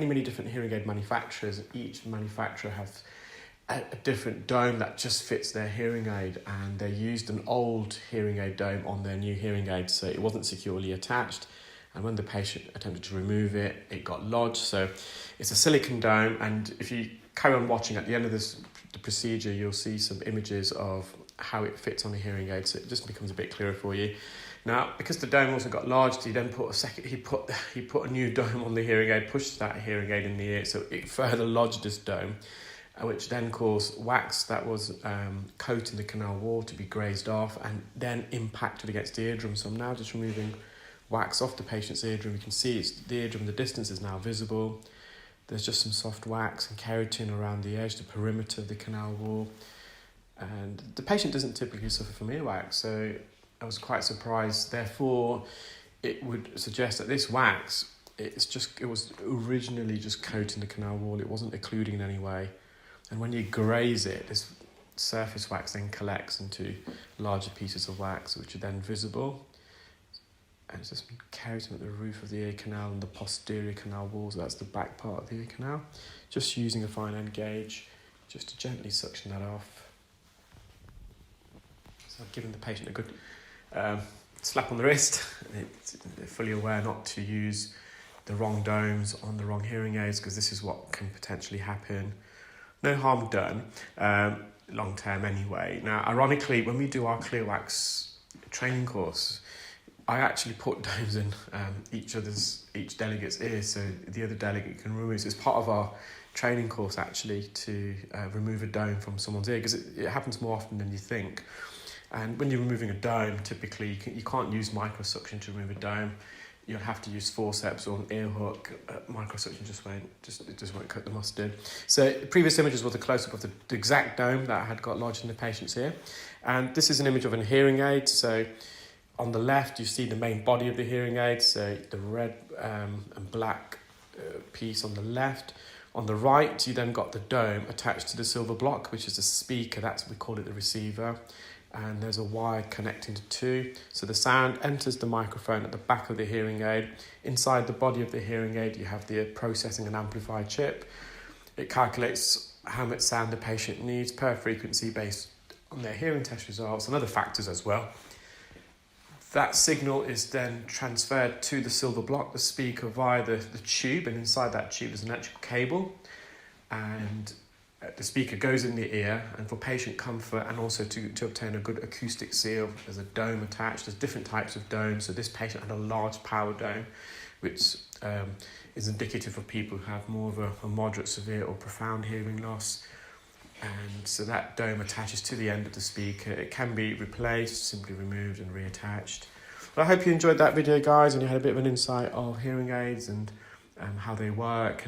many different hearing aid manufacturers. Each manufacturer has a different dome that just fits their hearing aid, and they used an old hearing aid dome on their new hearing aid, so it wasn't securely attached. And when the patient attempted to remove it, it got lodged. So it's a silicone dome, and if you carry on watching, at the end of the procedure, you'll see some images of how it fits on the hearing aid, so it just becomes a bit clearer for you. Now, because the dome also got lodged, he then he put a new dome on the hearing aid, pushed that hearing aid in the ear, so it further lodged this dome, which then caused wax that was coating the canal wall to be grazed off and then impacted against the eardrum. So I'm now just removing wax off the patient's eardrum. You can see the eardrum, the distance is now visible. There's just some soft wax and keratin around the edge, the perimeter of the canal wall. And the patient doesn't typically suffer from earwax, so I was quite surprised. Therefore, it would suggest that this wax, it was originally just coating the canal wall. It wasn't occluding in any way. And when you graze it, this surface wax then collects into larger pieces of wax, which are then visible. And it's just keratin at the roof of the ear canal and the posterior canal wall, so that's the back part of the ear canal. Just using a fine end gauge, just to gently suction that off. So I've given the patient a good slap on the wrist. They're fully aware not to use the wrong domes on the wrong hearing aids, because this is what can potentially happen. No harm done, long term anyway. Now, ironically, when we do our clear wax training course, I actually put domes in each delegate's ear, so the other delegate can remove it. So it's part of our training course actually to remove a dome from someone's ear, because it happens more often than you think. And when you're removing a dome, typically you can't use microsuction to remove a dome. You'll have to use forceps or an ear hook. Microsuction just won't cut the mustard. So previous images was a close-up of the exact dome that had got lodged in the patient's ear. And this is an image of a hearing aid. So on the left, you see the main body of the hearing aid, so the red and black piece on the left. On the right, you then got the dome attached to the silver block, which is the speaker. We call it the receiver. And there's a wire connecting the two. So the sound enters the microphone at the back of the hearing aid. Inside the body of the hearing aid, you have the processing and amplifier chip. It calculates how much sound the patient needs per frequency based on their hearing test results and other factors as well. That signal is then transferred to the silver block, the speaker, via the tube, and inside that tube is an electrical cable. And the speaker goes in the ear, and for patient comfort and also to obtain a good acoustic seal, there's a dome attached. There's different types of domes. So this patient had a large power dome, which is indicative of people who have more of a moderate, severe or profound hearing loss. And so that dome attaches to the end of the speaker. It can be replaced, simply removed and reattached. Well, I hope you enjoyed that video, guys, and you had a bit of an insight of hearing aids and how they work.